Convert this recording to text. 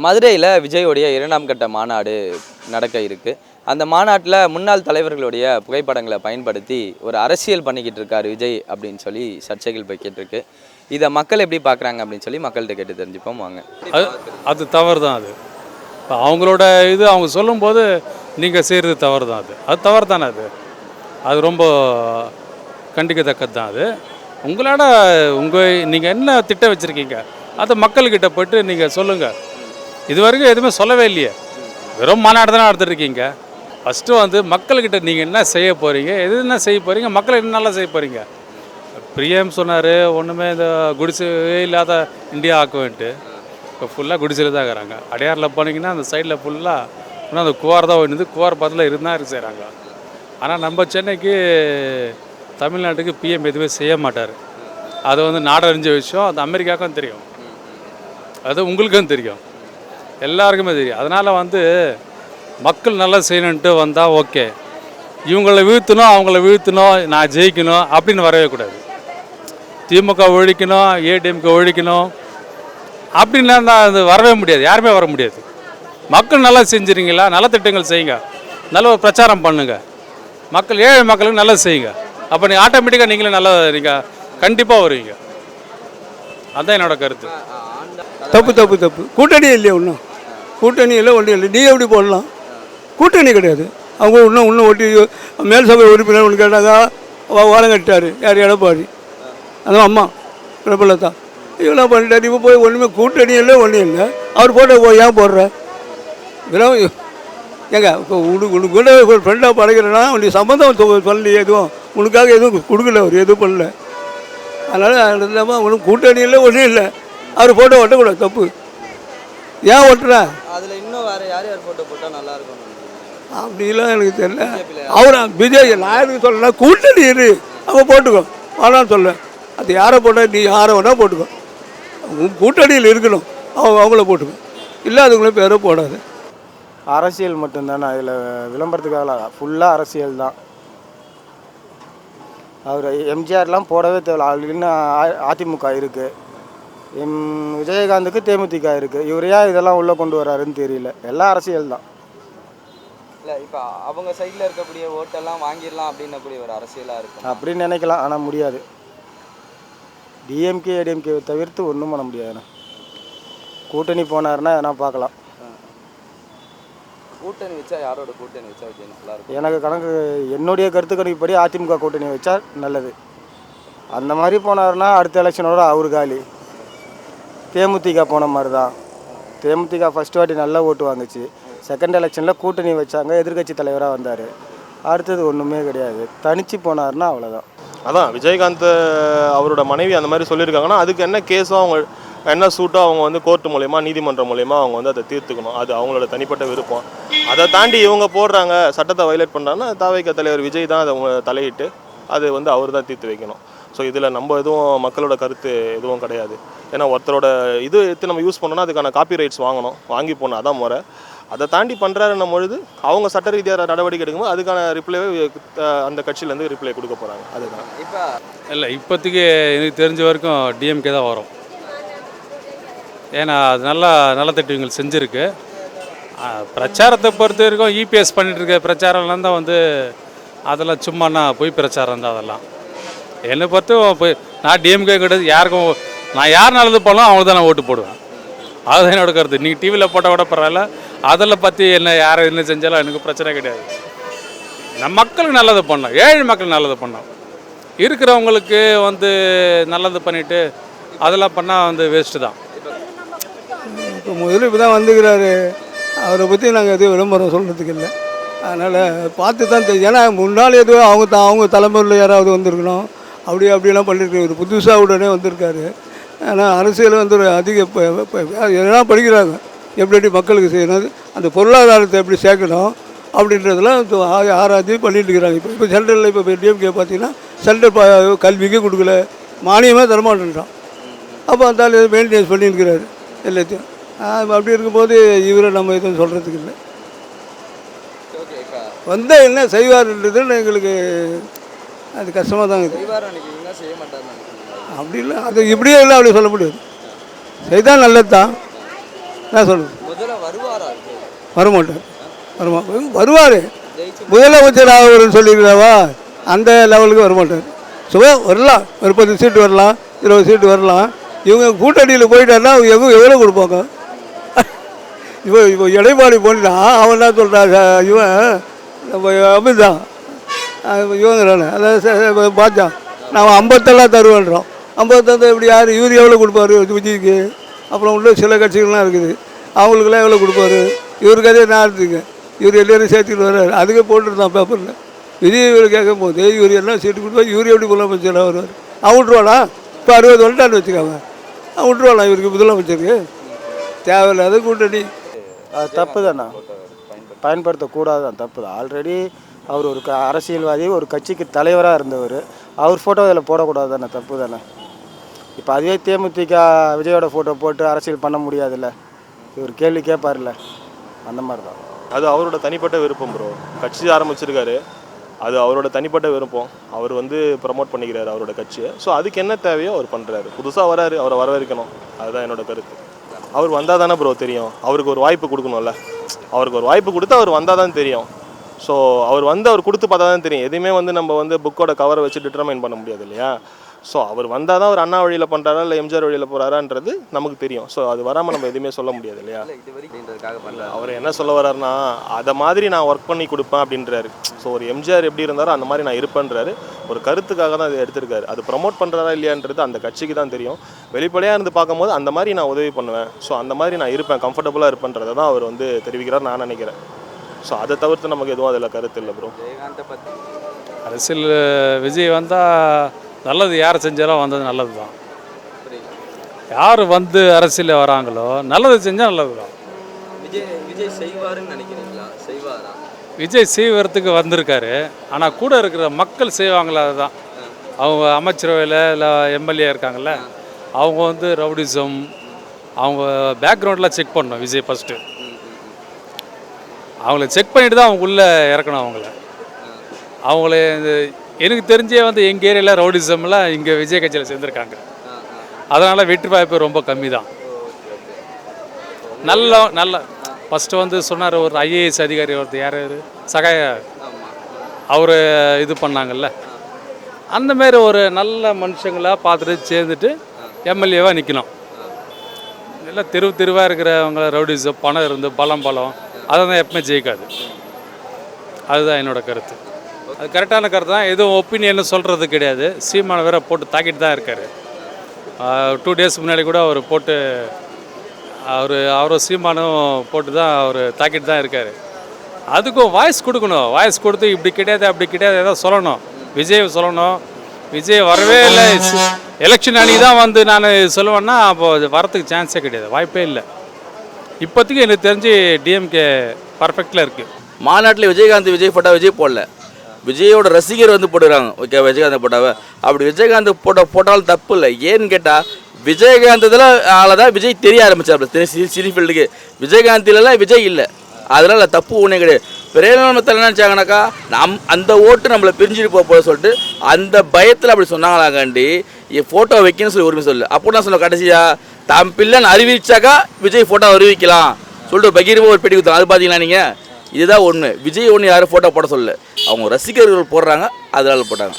மதுரையில் விஜயோடைய 2ஆம் கட்ட மாநாடு நடக்க இருக்குது. அந்த மாநாட்டில் முன்னாள் தலைவர்களுடைய புகைப்படங்களை பயன்படுத்தி ஒரு அரசியல் பண்ணிக்கிட்டு இருக்கார் விஜய் அப்படின்னு சொல்லி சர்ச்சைகள் போய்கிட்டு இருக்கு. இதை மக்கள் எப்படி பார்க்குறாங்க அப்படின்னு சொல்லி மக்கள்கிட்ட கேட்டு தெரிஞ்சுப்போம் வாங்க. அது தவறு தான். அது அவங்களோட இது அவங்க சொல்லும்போது நீங்கள் செய்கிறது தவறு தான். அது தவறு தானே. அது ரொம்ப கண்டிக்கத்தக்கது தான். அது உங்களோட நீங்கள் என்ன திட்டம் வச்சுருக்கீங்க அதை மக்கள்கிட்ட போய்ட்டு நீங்கள் சொல்லுங்கள். இது வரைக்கும் எதுவுமே சொல்லவே இல்லையே, வெறும் மாநாடு தானே நடத்திருக்கீங்க. ஃபஸ்ட்டு மக்கள்கிட்ட நீங்கள் என்ன செய்ய போகிறீங்க, என்ன செய்ய போகிறீங்க, மக்களை என்ன நல்லா செய்ய போகிறீங்க. பிரியம் சொன்னார் ஒன்றுமே இந்த குடிசையே இல்லாத இந்தியா ஆக்குவேன்ட்டு. இப்போ ஃபுல்லாக குடிசையில் தான் இருக்கிறாங்க. அடையாரில் போனீங்கன்னா அந்த சைடில் ஃபுல்லாக இன்னும் அந்த குவார் தான் ஒன்று குவார் பக்கத்தில் இருந்தால் செய்கிறாங்க. ஆனால் நம்ம சென்னைக்கு தமிழ்நாட்டுக்கு பிஎம் எதுவுமே செய்ய மாட்டார். அது நாடறிஞ்ச விஷயம். அது அமெரிக்காவுக்கும் தெரியும், அது உங்களுக்கும் தெரியும், எல்லாருக்குமே தெரியும். அதனால் மக்கள் நல்லா செய்யணுன்ட்டு வந்தால் ஓகே. இவங்கள வீழ்த்தணும் அவங்கள வீழ்த்தணும் நான் ஜெயிக்கணும் அப்படின்னு வரவே கூடாது. திமுக ஒழிக்கணும் ஏடிஎம்கே ஒழிக்கணும் அப்படின்லாம் அது வரவே முடியாது, யாருமே வர முடியாது. மக்கள் நல்லா செஞ்சுறீங்களா, நல்ல திட்டங்கள் செய்யுங்க, நல்ல ஒரு பிரச்சாரம் பண்ணுங்கள், மக்கள் ஏழை மக்களுக்கு நல்லா செய்யுங்க. அப்போ நீங்கள் ஆட்டோமேட்டிக்காக நீங்களே நல்லா நீங்கள் கண்டிப்பாக வருவீங்க. அதுதான் என்னோட கருத்து. தப்பு கூட்டணி இல்லையா? ஒன்றும் கூட்டணி இல்லை, ஒன்றும் இல்லை. நீ எப்படி போடலாம்? கூட்டணி கிடையாது. அவங்க இன்னும் ஒட்டி மேல் சபை உறுப்பினர் ஒன்று கேட்டாங்க, ஓரம் கட்டார். யார்? எடப்பாடி. அதுவும் அம்மா பிரபலத்தா இவெல்லாம் பண்ணிட்டார். இப்போ போய் ஒன்றுமே கூட்டணி இல்லை, ஒன்றும் இல்லை. அவர் போட்ட ஏன் போடுற? இதெல்லாம் ஏங்க இப்போ உனக்கு கூட ஒரு ஃப்ரெண்டாக பழகிறேன்னா உனக்கு சம்மந்தம் பண்ணல, எதுவும் உனக்காக எதுவும் கொடுக்கல, அவர் எதுவும் பண்ணல. அதனால் இல்லாமல் ஒன்றும் கூட்டணி இல்லை, ஒன்றும் இல்லை. அவர் ஃபோட்டோ ஒட்டக்கூடாது, தப்பு. ஏன் ஒட்டுற? அதில் இன்னும் வேறு யார் ஃபோட்டோ போட்டால் நல்லாயிருக்கும் அப்படிலாம் எனக்கு தெரியல. அவர் விஜய் நான் எதுக்கு சொல்லலை, கூட்டணி இரு அவன் போட்டுக்கோ வேணான்னு சொல்லுவேன். அது யாரை போட்டால் நீ யாரை வேணால் போட்டுக்கோ, கூட்டணியில் இருக்கணும், அவங்கள போட்டுக்கோ, இல்லை அதுக்குள்ளே பேரோ போடாது. அரசியல் மட்டும்தானே அதில், விளம்பரத்துக்காக ஃபுல்லாக அரசியல் தான். அவர் எம்ஜிஆர்லாம் போடவே தேவையில்ல. இன்னும் அதிமுக இருக்குது, விஜயகாந்துக்கு தேமுதிக இருக்குது. இவர் ஏன் இதெல்லாம் உள்ளே கொண்டு வராருன்னு தெரியல. எல்லாம் அரசியல் தான். இல்லை இப்போ அவங்க சைடில் இருக்கக்கூடிய ஓட்டெல்லாம் வாங்கிடலாம் அப்படின்னக்கூடிய ஒரு அரசியலாக இருக்கும் அப்படின்னு நினைக்கலாம், ஆனால் முடியாது. டிஎம்கே ஏடிஎம்கே தவிர்த்து ஒன்றும் பண்ண முடியாதுண்ணா. கூட்டணி போனாருன்னா எதனா பார்க்கலாம். கூட்டணி வச்சா யாரோட கூட்டணி வச்சா நல்லா இருக்கும்? எனக்கு கணக்கு, என்னுடைய கருத்து கணிப்புப்படி அதிமுக கூட்டணி வச்சா நல்லது. அந்த மாதிரி போனாருன்னா அடுத்த எலெக்ஷனோட அவரு காலி. தேமுதிக போன மாதிரி தான். தேமுதிக ஃபஸ்ட் வாட்டி நல்லா ஓட்டு வாங்குச்சு. செகண்ட் எலெக்ஷனில் கூட்டணி வச்சாங்க, எதிர்கட்சி தலைவராக வந்தார். அடுத்தது ஒன்றுமே கிடையாது. தனிச்சு போனார்னா அவ்வளோதான். அதான் விஜயகாந்த் அவரோட மனைவி அந்த மாதிரி சொல்லியிருக்காங்கன்னா அதுக்கு என்ன கேஸோ அவங்க என்ன சூட்டோ அவங்க கோர்ட்டு மூலயமா நீதிமன்றம் மூலயமா அவங்க அதை தீர்த்துக்கணும். அது அவங்களோட தனிப்பட்ட விருப்பம். அதை தாண்டி இவங்க போடுறாங்க, சட்டத்தை வயலேட் பண்ணுறாங்கன்னா தாவேக தலைவர் விஜய் தான் அதை தலையிட்டு அது அவர் தான் தீர்த்து வைக்கணும். ஸோ இதில் நம்ம எதுவும் மக்களோட கருத்து எதுவும் கிடையாது. ஏன்னா ஒருத்தரோட இது எடுத்து நம்ம யூஸ் பண்ணோன்னா அதுக்கான காப்பி ரைட்ஸ் வாங்கி போகணும், அதான் முறை. அதை தாண்டி பண்ணுறாருன்னும் பொழுது அவங்க சட்ட ரீதியாக நடவடிக்கை எடுக்கும்போது அதுக்கான ரிப்ளைவே அந்த கட்சியிலேருந்து ரிப்ளை கொடுக்க போகிறாங்க. அதுதான் இப்போ இல்லை, இப்போதைக்கு எனக்கு தெரிஞ்ச வரைக்கும் டிஎம்கே தான் வரும். ஏன்னா அது நல்ல திட்டங்கள் செஞ்சுருக்கு. பிரச்சாரத்தை பொறுத்த வரைக்கும் இபிஎஸ் பண்ணிகிட்ருக்க பிரச்சாரம்லாம் தான் அதெல்லாம் சும்மாண்ணா போய் பிரச்சாரம் தான். அதெல்லாம் என்னை பொறுத்து போய் நான் டிஎம்கே கிடையாது. யாருக்கும் நான் யார் நல்லது போனாலும் அவங்களுக்கு தான் நான் ஓட்டு போடுவேன். அதுதான் என்னோட கருத்து. நீங்கள் டிவியில் போட்டால் கூட பரவாயில்ல, அதில் பற்றி என்ன யார் என்ன செஞ்சாலும் எனக்கு பிரச்சனை கிடையாது. நம்ம மக்களுக்கு நல்லது பண்ணோம், ஏழை மக்களுக்கு நல்லது பண்ணோம். இருக்கிறவங்களுக்கு நல்லது பண்ணிவிட்டு அதெல்லாம் பண்ணால் வேஸ்ட்டு தான். இப்போ முதல்ல இப்போ தான் வந்துக்கிறாரு, அவரை பற்றி நாங்கள் எதுவும் விளம்பரம் சொல்கிறதுக்கு இல்லை. அதனால் பார்த்து தான் தெரியும். ஏன்னா முன்னாள் எதுவும் அவங்க தலைமுறையில் யாராவது வந்திருக்கணும், அப்படியெல்லாம் பண்ணியிருக்காரு. புதுசாக உடனே வந்திருக்காரு. ஆனால் அரசியல் ஒரு அதிக எதனா படிக்கிறாங்க, எப்படி மக்களுக்கு செய்யணும், அந்த பொருளாதாரத்தை எப்படி சேர்க்கணும் அப்படின்றதெல்லாம் ஆராய்ச்சி பண்ணிட்டு இருக்கிறாங்க. இப்போ சென்ட்ரலில் இப்போ டிஎம்கே பார்த்தீங்கன்னா சென்ட்ரல் கல்விக்கு கொடுக்கல, மானியமாக தரமாட்டேன்றான். அப்போ அந்த மெயின்டெனன்ஸ் பண்ணியிருக்கிறாரு எல்லாத்தையும். அப்படி இருக்கும்போது இவரை நம்ம எதுவும் சொல்கிறதுக்கு இல்லை. வந்தால் என்ன செய்வார்ன்றதுன்னு எங்களுக்கு அது கஷ்டமாக தான் இருக்குது. அப்படி இல்லை, அது இப்படியே இல்லை, அப்படி சொல்ல முடியாது. செய்தால் நல்லது தான் நான் சொல்லுவேன். வரமாட்டார் வருவார். முதலமைச்சர் ஆகுறன்னு சொல்லியிருக்காவா, அந்த லெவலுக்கு வரமாட்டார். சும்மா வரலாம், ஒரு 10 சீட்டு வரலாம், 20 சீட்டு வரலாம். இவங்க கூட்டணியில் போயிட்டாருன்னா அவங்க எவ்வளோ கொடுப்பாங்க? இப்போ எடைப்பாடி போனா அவன் என்ன சொல்கிறாங்க, இவன் நம்ம அமித்ஷா இவங்கிறான அதாவது பாஜா நான் 50 தருவேன்றோம். 50 எப்படி யார் இவர் எவ்வளோ கொடுப்பாரு விஜய்க்கு? அப்புறம் உள்ள சில கட்சிகள்லாம் இருக்குது, அவங்களுக்கெல்லாம் எவ்வளோ கொடுப்பாரு? இவருக்கு அதே நான் இருக்குங்க, இவர் எல்லோரும் சேர்த்துக்கிட்டு வர்றாரு. அதுக்கு போட்டுருந்தான் பேப்பரில். விஜய் இவர் கேட்கும் போது இவர் என்ன சீட்டு கொடுப்பா, இவர் எப்படி முதலமைச்சராக வருவார்? அவன் விட்ருவானா? இப்போ 60 வந்துட்டான்னு வச்சுக்காங்க, அவன் விட்ருவானா இவருக்கு முதலமைச்சருக்கு? தேவையில்லாத கூட்டணி. அது தப்பு தானே, பயன்படுத்தக்கூடாது தான், தப்பு தான். ஆல்ரெடி அவர் ஒரு அரசியல்வாதி, ஒரு கட்சிக்கு தலைவராக இருந்தவர். அவர் ஃபோட்டோ இதில் போடக்கூடாது தானே, தப்பு தானே. இப்போ அதுவே தேமுதிக விஜயோட ஃபோட்டோ போட்டு அரசியல் பண்ண முடியாதுல்ல, இவர் கேள்வி கேட்பார்ல, அந்த மாதிரி தான். அது அவரோட தனிப்பட்ட விருப்பம் ப்ரோ. கட்சி ஆரம்பிச்சிருக்காரு, அது அவரோட தனிப்பட்ட விருப்பம். அவர் வந்து ப்ரமோட் பண்ணிக்கிறாரு அவரோட கட்சியை. ஸோ அதுக்கு என்ன தேவையோ அவர் பண்ணுறாரு. புதுசாக வராரு, அவரை வரவேற்கணும், அதுதான் என்னோட கருத்து. அவர் வந்தால் தானே ப்ரோ தெரியும், அவருக்கு ஒரு வாய்ப்பு கொடுக்கணும்ல. அவருக்கு ஒரு வாய்ப்பு கொடுத்து அவர் வந்தால் தான் தெரியும். ஸோ அவர் வந்து அவர் கொடுத்து பார்த்தா தான் தெரியும். எதுவுமே வந்து நம்ம வந்து புக்கோட கவரை வச்சு டிட்டர்மைன் பண்ண முடியாது இல்லையா. ஸோ அவர் வந்தால் தான் அவர் அண்ணா வழியில் பண்ணுறாரா இல்லை எம்ஜிஆர் வழியில் போகிறாரான்றது நமக்கு தெரியும். ஸோ அது வராமல் நம்ம எதுவுமே சொல்ல முடியாது இல்லையா. அவர் என்ன சொல்ல வர்றாருன்னா, அதை மாதிரி நான் ஒர்க் பண்ணி கொடுப்பேன் அப்படின்றாரு. ஸோ ஒரு எம்ஜிஆர் எப்படி இருந்தாரோ அந்த மாதிரி நான் இருப்பேன்றாரு. ஒரு கருத்துக்காக தான் அதை எடுத்திருக்காரு. அது ப்ரமோட் பண்ணுறாரா இல்லையான்றது அந்த கட்சிக்கு தான் தெரியும். வெளிப்படையாக இருந்து பார்க்கும்போது அந்த மாதிரி நான் உதவி பண்ணுவேன், ஸோ அந்த மாதிரி நான் இருப்பேன், கம்ஃபர்டபுளாக இருப்பேன்றதை தான் அவர் வந்து தெரிவிக்கிறார் நான் நினைக்கிறேன். ஸோ அதை தவிர்த்து நமக்கு எதுவும் அதில் கருத்து இல்லை ப்ரோ. அரசியல் விஜய் வந்தால் நல்லது, யார் செஞ்சாலும் வந்தது நல்லது தான். யார் வந்து அரசியலில் வராங்களோ நல்லது செஞ்சால் நல்லது தான். விஜய் செய்வாருன்னு நினைக்கிறீங்களா? செய்வாரா? விஜய் செய்வதுக்கு வந்திருக்காரு, ஆனால் கூட இருக்கிற மக்கள் செய்வாங்களா? அதுதான். அவங்க அமைச்சரவையில் இல்லை எம்எல்ஏ இருக்காங்கல்ல, அவங்க வந்து ரவுடிசம், அவங்க பேக்ரவுண்டெலாம் செக் பண்ணணும் விஜய் ஃபஸ்ட்டு. அவங்கள செக் பண்ணிட்டு தான் அவங்க உள்ளே இறக்கணும். அவங்கள எனக்கு தெரிஞ்சே வந்து எங்கள் ஏரியாவில் ரவுடிசம்லாம் இங்கே விஜய் கட்சியில் சேர்ந்துருக்காங்க. அதனால் வெற்றி வாய்ப்பு ரொம்ப கம்மி தான். நல்ல ஃபஸ்ட்டு வந்து சொன்னார் ஒரு ஐஏஎஸ் அதிகாரி ஒருத்தர், யார் சகாய, அவர் இது பண்ணாங்கல்ல, அந்தமாரி ஒரு நல்ல மனுஷங்களாக பார்த்துட்டு சேர்ந்துட்டு எம்எல்ஏவாக நிற்கணும். எல்லாம் தெருவாக இருக்கிறவங்கள ரவுடிசம், பணம் இருந்து பலம் அதெல்லாம் எப்பவுமே ஜெயிக்காது. அதுதான் என்னோட கருத்து. அது கரெக்டான கருத்து தான். எதுவும் ஒப்பீனியன்னு சொல்கிறது கிடையாது. சீமான வேற போட்டு தாக்கிட்டு தான் இருக்கார். 2 days முன்னாடி கூட அவர் போட்டு அவரும் சீமானும் போட்டு தான் அவர் தாக்கிட்டு தான் இருக்கார். அதுக்கும் வாய்ஸ் கொடுக்கணும். வாய்ஸ் கொடுத்து இப்படி கிடையாது அப்படி கிடையாது ஏதாவது சொல்லணும். விஜய் சொல்லணும். விஜய் வரவே இல்லை, எலெக்ஷன் அன்றைக்கி தான் வந்து நான் சொல்லுவேன்னா அப்போ வரத்துக்கு சான்ஸே கிடையாது, வாய்ப்பே இல்லை. இப்போதைக்கு எனக்கு தெரிஞ்சு டிஎம்கே பர்ஃபெக்டில் இருக்குது. மாநாட்டில் விஜய் ஃபோட்டோ விஜய் போடல, விஜயோட ரசிகர் வந்து போட்டுக்கிறாங்க. ஓகே, விஜயகாந்த் போட்டாவை அப்படி விஜயகாந்த் போட்டாலும் தப்பு இல்லை. ஏன்னு கேட்டால் விஜயகாந்தத்தில் தான் விஜய் தெரிய ஆரம்பிச்சார். சினி ஃபீல்டுக்கு விஜயகாந்திலலாம் விஜய் இல்லை, அதனால் தப்பு ஒன்றே கிடையாது. பிரேமத்தில் என்ன நினச்சாங்கனாக்கா அந்த ஓட்டு நம்மளை பிரிஞ்சுட்டு போக சொல்லிட்டு அந்த பயத்தில் அப்படி சொன்னாங்களாங்காண்டி ஃபோட்டோ வைக்கணும்னு சொல்லி உரிமை சொல்லு. அப்போ நான் சொன்ன கடைசியாக தம் பிள்ளைன்னு அறிவிச்சாக்கா விஜய் ஃபோட்டோ அறிவிக்கலாம் சொல்லிட்டு பகீரமாக ஒரு பெட்டி கொடுத்தாங்க. அது பார்த்தீங்களா நீங்கள்? இதுதான் ஒன்று. விஜய் ஒன்று யாரும் ஃபோட்டோ போட சொல்லலை, அவங்க ரசிகர்கள் போடுறாங்க, அதனால போட்டாங்க.